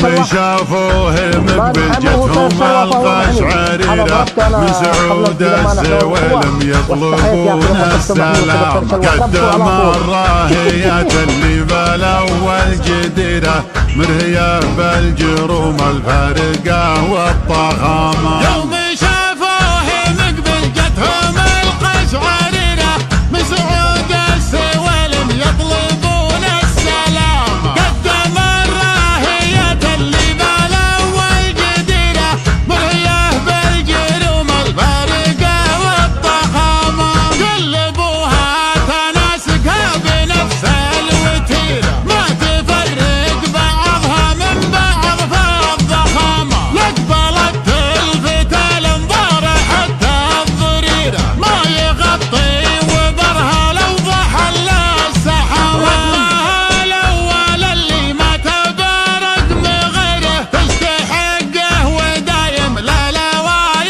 اللي شافوهم بجتهم القشعريرة من سعود السويلم يطلبون السلام. قدم الراهيات اللي بالاول جديرة مرهية بالجروم الفارقة والطغامة.